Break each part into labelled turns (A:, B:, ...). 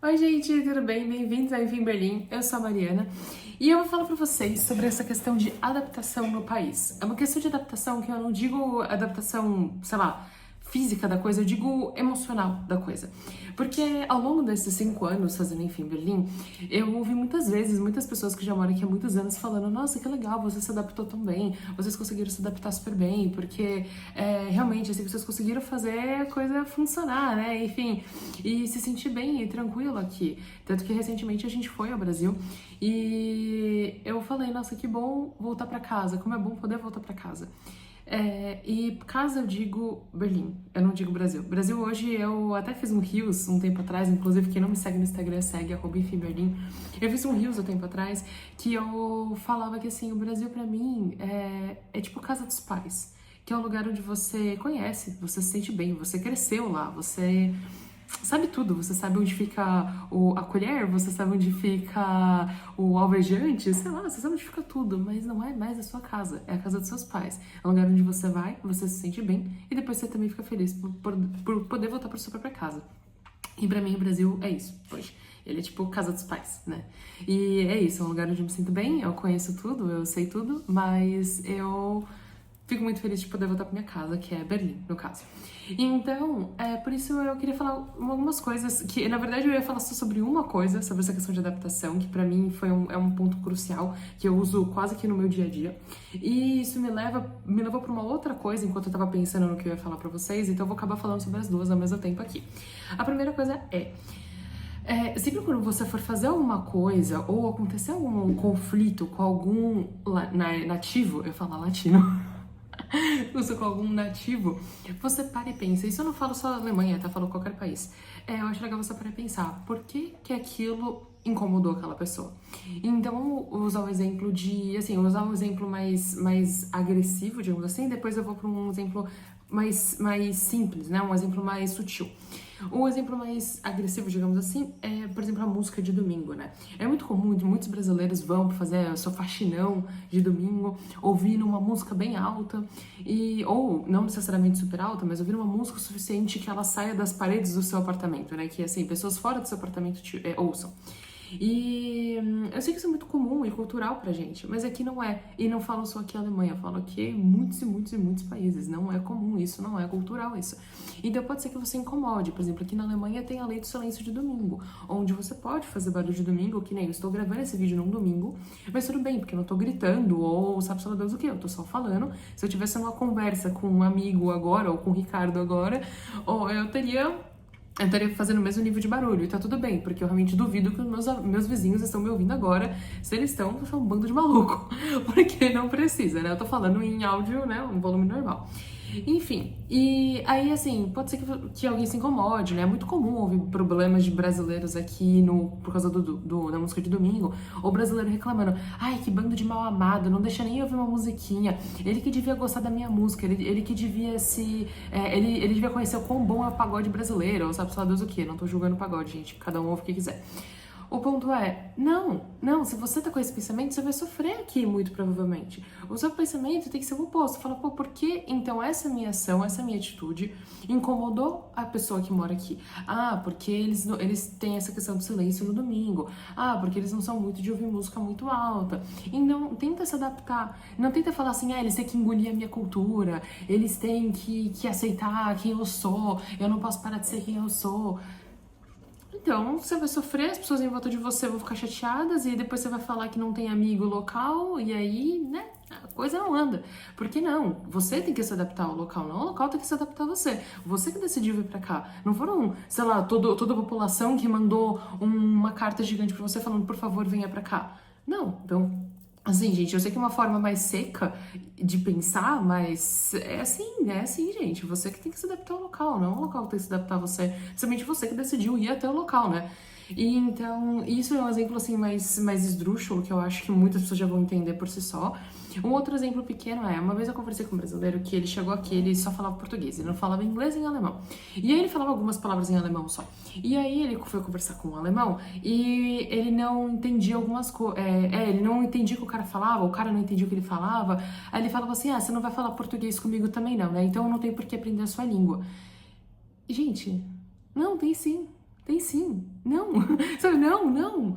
A: Oi, gente, tudo bem? Bem-vindos ao Enfim Berlim. Eu sou a Mariana e eu vou falar pra vocês sobre essa questão de adaptação no país. É uma questão de adaptação que eu não digo adaptação, sei lá, física da coisa, eu digo emocional da coisa. Porque ao longo desses 5 anos fazendo Enfim Berlim, eu ouvi muitas vezes muitas pessoas que já moram aqui há muitos anos falando: nossa, que legal, você se adaptou tão bem, vocês conseguiram se adaptar super bem, porque realmente, assim, vocês conseguiram fazer a coisa funcionar, né? Enfim, e se sentir bem e tranquilo aqui. Tanto que recentemente a gente foi ao Brasil e eu falei: nossa, que bom voltar pra casa, como é bom poder voltar pra casa. E casa eu digo Berlim, eu não digo Brasil. Brasil hoje eu até fiz um Reels um tempo atrás, inclusive quem não me segue no Instagram segue @enfimberlim. Eu fiz um Reels um tempo atrás que eu falava que assim, o Brasil pra mim é tipo casa dos pais, que é um lugar onde você conhece, você se sente bem, você cresceu lá, você sabe tudo, você sabe onde fica a colher, você sabe onde fica o alvejante, sei lá, você sabe onde fica tudo, mas não é mais a sua casa, é a casa dos seus pais. É um lugar onde você vai, você se sente bem e depois você também fica feliz por poder voltar para sua própria casa. E pra mim o Brasil é isso, hoje. Ele é tipo casa dos pais, né? E é isso, é um lugar onde eu me sinto bem, eu conheço tudo, eu sei tudo, mas eu fico muito feliz de poder voltar pra minha casa, que é Berlim, no caso. Então, por isso eu queria falar algumas coisas que, na verdade, eu ia falar só sobre uma coisa, sobre essa questão de adaptação, que pra mim é um ponto crucial, que eu uso quase que no meu dia a dia. E isso me levou pra uma outra coisa enquanto eu tava pensando no que eu ia falar pra vocês, então eu vou acabar falando sobre as duas ao mesmo tempo aqui. A primeira coisa sempre quando você for fazer alguma coisa ou acontecer algum conflito com algum nativo, eu falo latino, usa com algum nativo, você para e pensa. Isso eu não falo só da Alemanha, tá? Falo qualquer país. Eu acho legal você parar e pensar por que aquilo incomodou aquela pessoa. Então, usar o exemplo usar um exemplo mais agressivo, digamos assim, depois eu vou para um exemplo mais simples, né? Um exemplo mais sutil. Um exemplo mais agressivo, digamos assim, é, por exemplo, a música de domingo, né? É muito comum, muitos brasileiros vão fazer o seu faxinão de domingo, ouvindo uma música bem alta, ou não necessariamente super alta, mas ouvindo uma música o suficiente que ela saia das paredes do seu apartamento, né? Que, assim, pessoas fora do seu apartamento ouçam. E eu sei que isso é muito comum e cultural pra gente, mas aqui não é. E não falo só aqui na Alemanha, eu falo aqui em muitos e muitos e muitos países. Não é comum isso, não é cultural isso. Então pode ser que você incomode. Por exemplo, aqui na Alemanha tem a lei do silêncio de domingo, onde você pode fazer barulho de domingo, que nem eu estou gravando esse vídeo num domingo, mas tudo bem, porque eu não tô gritando ou sabe só Deus o que, eu tô só falando. Se eu tivesse uma conversa com um amigo agora, ou com o Ricardo agora, ou eu estaria fazendo o mesmo nível de barulho, e tá tudo bem, porque eu realmente duvido que os meus vizinhos estão me ouvindo agora. Se eles estão, são um bando de maluco, porque não precisa, né? Eu tô falando em áudio, né? Um volume normal. Enfim, e aí, assim, pode ser que alguém se incomode, né? É muito comum ouvir problemas de brasileiros aqui por causa da música de domingo, ou brasileiro reclamando: ai, que bando de mal amado, não deixa nem eu ouvir uma musiquinha, ele que devia gostar da minha música, ele que devia ele devia conhecer o quão bom é o pagode brasileiro, ou sabe só Deus o que, não tô julgando o pagode, gente, cada um ouve o que quiser. O ponto é, não, se você tá com esse pensamento, você vai sofrer aqui, muito provavelmente. O seu pensamento tem que ser o oposto. Fala, pô, por que então essa minha ação, essa minha atitude incomodou a pessoa que mora aqui? Ah, porque eles têm essa questão do silêncio no domingo. Ah, porque eles não são muito de ouvir música muito alta. Então, tenta se adaptar. Não tenta falar assim, eles têm que engolir a minha cultura, eles têm que aceitar quem eu sou, eu não posso parar de ser quem eu sou. Então, você vai sofrer, as pessoas em volta de você vão ficar chateadas e depois você vai falar que não tem amigo local e aí, né, a coisa não anda. Por que não? Você tem que se adaptar ao local, não o local tem que se adaptar a você. Você que decidiu vir pra cá. Não foram, sei lá, toda a população que mandou uma carta gigante pra você falando, por favor, venha pra cá. Não, então... Assim, gente, eu sei que é uma forma mais seca de pensar, mas é assim, gente. Você que tem que se adaptar ao local, não o local que tem que se adaptar a você. Principalmente você que decidiu ir até o local, né? E então, isso é um exemplo, assim, mais esdrúxulo, que eu acho que muitas pessoas já vão entender por si só. Um outro exemplo pequeno uma vez eu conversei com um brasileiro que ele chegou aqui, ele só falava português, ele não falava inglês nem alemão. E aí ele falava algumas palavras em alemão só. E aí ele foi conversar com um alemão e ele não entendia algumas coisas. Ele não entendia o que o cara falava, o cara não entendia o que ele falava. Aí ele falava assim, você não vai falar português comigo também não, né? Então eu não tenho por que aprender a sua língua. Gente, não, tem sim. Tem sim. Não. Sabe, não.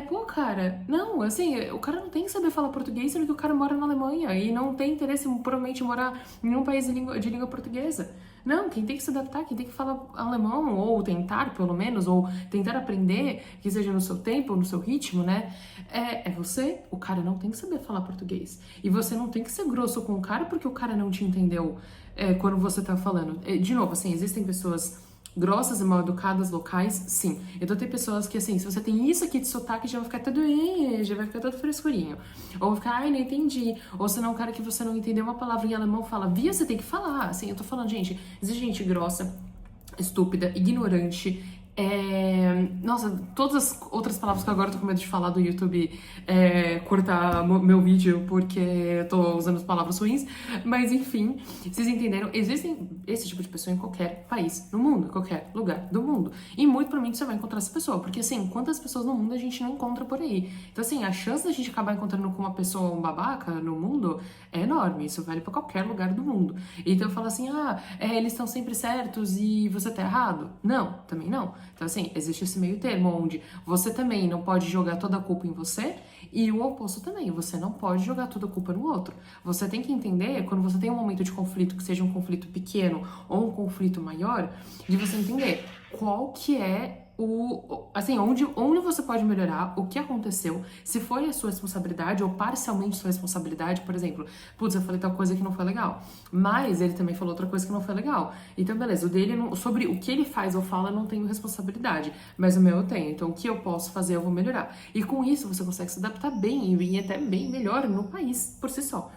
A: Pô, cara, não, assim, o cara não tem que saber falar português, sendo que o cara mora na Alemanha e não tem interesse, provavelmente, em morar em um país de língua portuguesa. Não, quem tem que se adaptar, quem tem que falar alemão, ou tentar, pelo menos, ou tentar aprender, que seja no seu tempo, no seu ritmo, né? É você. O cara não tem que saber falar português. E você não tem que ser grosso com o cara porque o cara não te entendeu quando você tá falando. De novo, assim, existem pessoas grossas e mal educadas locais, sim. Então tem pessoas que, assim, se você tem isso aqui de sotaque, já vai ficar todo, já vai ficar todo frescurinho. Ou vai ficar, ai, não entendi. Ou senão, um cara que você não entendeu uma palavra em alemão fala, via, você tem que falar. Assim, eu tô falando, gente, existe gente grossa, estúpida, ignorante. Nossa, todas as outras palavras que agora eu tô com medo de falar do YouTube cortar meu vídeo porque eu tô usando as palavras ruins, mas enfim, vocês entenderam? Existem esse tipo de pessoa em qualquer país no mundo, em qualquer lugar do mundo. E muito provavelmente você vai encontrar essa pessoa, porque assim, quantas pessoas no mundo a gente não encontra por aí? Então assim, a chance da gente acabar encontrando com uma pessoa, um babaca no mundo é enorme, isso vale pra qualquer lugar do mundo. Então eu falo assim, eles estão sempre certos e você tá errado? Não, também não. Então, assim, existe esse meio termo onde você também não pode jogar toda a culpa em você e o oposto também. Você não pode jogar toda a culpa no outro. Você tem que entender, quando você tem um momento de conflito, que seja um conflito pequeno ou um conflito maior, de você entender qual que é assim, onde você pode melhorar, o que aconteceu, se foi a sua responsabilidade ou parcialmente sua responsabilidade, por exemplo, putz, eu falei tal coisa que não foi legal, mas ele também falou outra coisa que não foi legal. Então, beleza, o dele, sobre o que ele faz ou fala, eu não tenho responsabilidade, mas o meu eu tenho. Então, o que eu posso fazer, eu vou melhorar. E com isso, você consegue se adaptar bem e até bem melhor no país por si só.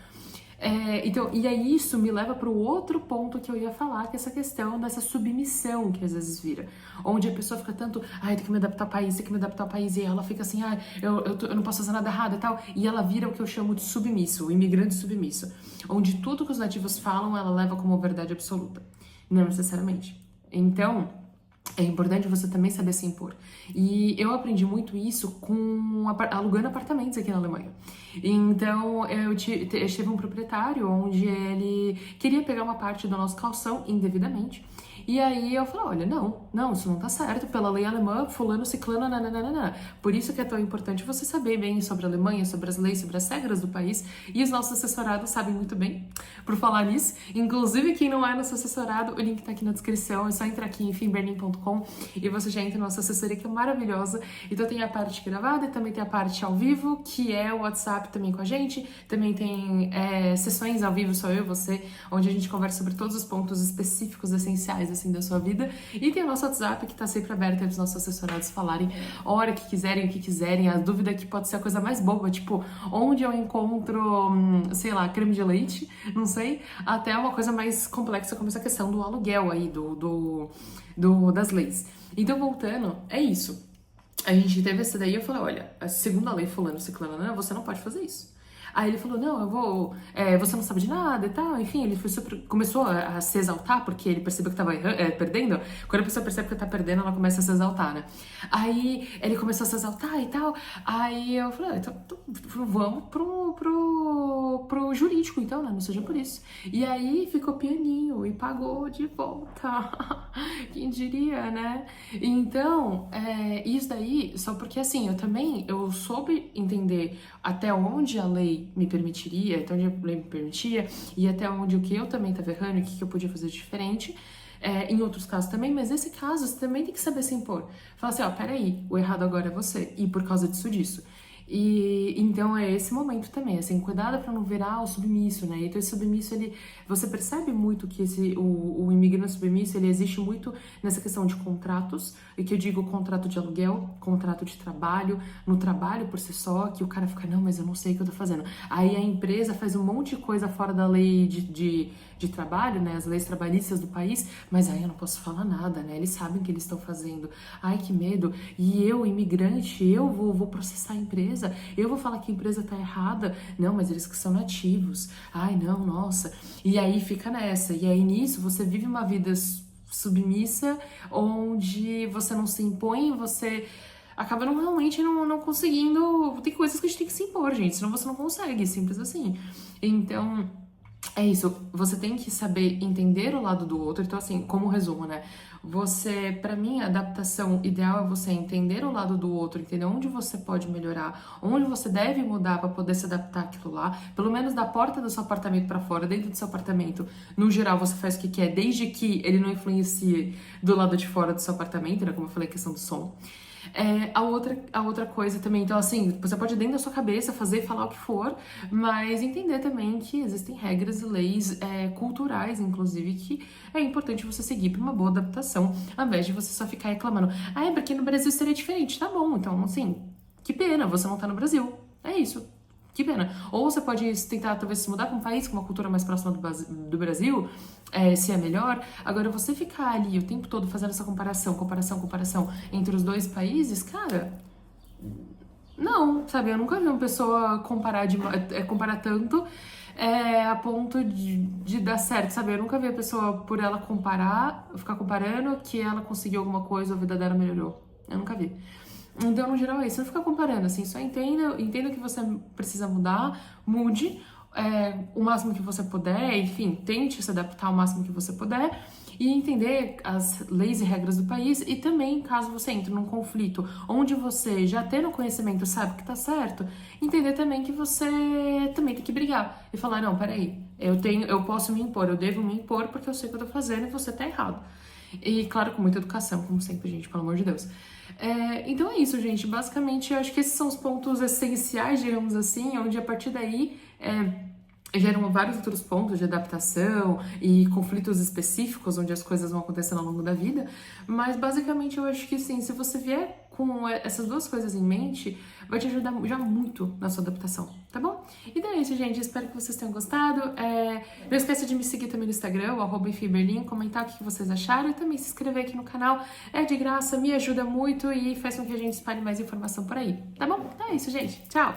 A: Então, e aí isso me leva para o outro ponto que eu ia falar, que é essa questão dessa submissão que às vezes vira. Onde a pessoa fica tanto, tem que me adaptar ao país, tem que me adaptar ao país, e ela fica assim, eu não posso fazer nada errado e tal. E ela vira o que eu chamo de submisso, o imigrante submisso. Onde tudo que os nativos falam, ela leva como verdade absoluta. Não necessariamente. Então, é importante você também saber se impor. E eu aprendi muito isso alugando apartamentos aqui na Alemanha. Então, eu tive um proprietário onde ele queria pegar uma parte do nosso calção indevidamente. E aí eu falei, olha, não, isso não tá certo, pela lei alemã, fulano, ciclano, nananana. Por isso que é tão importante você saber bem sobre a Alemanha, sobre as leis, sobre as regras do país, e os nossos assessorados sabem muito bem, por falar nisso. Inclusive, quem não é nosso assessorado, o link tá aqui na descrição, é só entrar aqui em finberlin.com e você já entra na nossa assessoria, que é maravilhosa. Então tem a parte gravada e também tem a parte ao vivo, que é o WhatsApp também com a gente, também tem sessões ao vivo, só eu e você, onde a gente conversa sobre todos os pontos específicos, essenciais, assim, da sua vida. E tem o nosso WhatsApp, que tá sempre aberto para os nossos assessorados falarem a hora que quiserem, o que quiserem. A dúvida que pode ser a coisa mais boba, tipo, onde eu encontro, sei lá, creme de leite, não sei, até uma coisa mais complexa como essa questão do aluguel aí, das leis. Então, voltando, é isso. A gente teve essa daí, eu falei, olha, segundo a lei fulano, ciclano, você não pode fazer isso. Aí ele falou, não, eu vou, você não sabe de nada e tal. Enfim, ele começou a se exaltar, porque ele percebeu que tava perdendo. Quando a pessoa percebe que tá perdendo, ela começa a se exaltar, né? Aí ele começou a se exaltar e tal. Aí eu falei, então vamos pro jurídico, então, né? Não seja por isso. E aí ficou pianinho e pagou de volta. Quem diria, né? Então, isso daí, só porque assim, eu soube entender até onde a lei me permitiria, até onde a lei me permitia, e até onde o que eu também estava errando e o que eu podia fazer diferente, em outros casos também, mas nesse caso você também tem que saber se impor. Falar assim, peraí, o errado agora é você, e por causa disso. E então é esse momento também, assim, cuidado para não virar o submisso, né? Então esse submisso, você percebe muito que o imigrante submisso, ele existe muito nessa questão de contratos, e que eu digo contrato de aluguel, contrato de trabalho, no trabalho por si só, que o cara fica, não, mas eu não sei o que eu tô fazendo. Aí a empresa faz um monte de coisa fora da lei de trabalho, né, as leis trabalhistas do país, mas aí eu não posso falar nada, né, eles sabem o que eles estão fazendo. Ai, que medo. E eu, imigrante, eu vou processar a empresa, eu vou falar que a empresa tá errada. Não, mas eles que são nativos. Ai, não, nossa. E aí fica nessa. E aí nisso você vive uma vida submissa, onde você não se impõe, você acaba realmente não conseguindo. Tem coisas que a gente tem que se impor, gente, senão você não consegue, simples assim. Então, É isso, você tem que saber entender o lado do outro. Então, assim, como resumo, né? Pra mim, a adaptação ideal é você entender o lado do outro, entender onde você pode melhorar, onde você deve mudar para poder se adaptar àquilo lá. Pelo menos da porta do seu apartamento para fora, dentro do seu apartamento, no geral, você faz o que quer, desde que ele não influencie do lado de fora do seu apartamento, né? Como eu falei, a questão do som. A outra coisa também, então assim, você pode dentro da sua cabeça fazer e falar o que for, mas entender também que existem regras e leis culturais, inclusive, que é importante você seguir para uma boa adaptação, ao invés de você só ficar reclamando, é porque no Brasil seria diferente, tá bom, então assim, que pena, você não tá no Brasil, é isso. Que pena. Ou você pode tentar, talvez, se mudar para um país com uma cultura mais próxima do Brasil, se é melhor. Agora, você ficar ali o tempo todo fazendo essa comparação entre os dois países, cara, não, sabe? Eu nunca vi uma pessoa comparar tanto a ponto de dar certo, sabe? Eu nunca vi a pessoa, por ela ficar comparando, que ela conseguiu alguma coisa ou a vida dela melhorou. Eu nunca vi. Então, no geral, é isso. Não fica comparando, assim. Só entenda que você precisa mudar, mude o máximo que você puder, enfim, tente se adaptar o máximo que você puder e entender as leis e regras do país e também, caso você entre num conflito onde você já tendo conhecimento sabe que tá certo, entender também que você também tem que brigar e falar, não, peraí, eu posso me impor, eu devo me impor porque eu sei o que eu tô fazendo e você tá errado. E, claro, com muita educação, como sempre, gente, pelo amor de Deus. Então é isso, gente. Basicamente, eu acho que esses são os pontos essenciais, digamos assim, onde a partir daí geram vários outros pontos de adaptação e conflitos específicos, onde as coisas vão acontecendo ao longo da vida. Mas, basicamente, eu acho que, sim, se você vier com essas duas coisas em mente, vai te ajudar já muito na sua adaptação, tá bom? Então é isso, gente. Espero que vocês tenham gostado. Não esqueça de me seguir também no Instagram, @enfimberlin, comentar o que vocês acharam e também se inscrever aqui no canal. É de graça, me ajuda muito e faz com que a gente espalhe mais informação por aí, tá bom? Então é isso, gente. Tchau!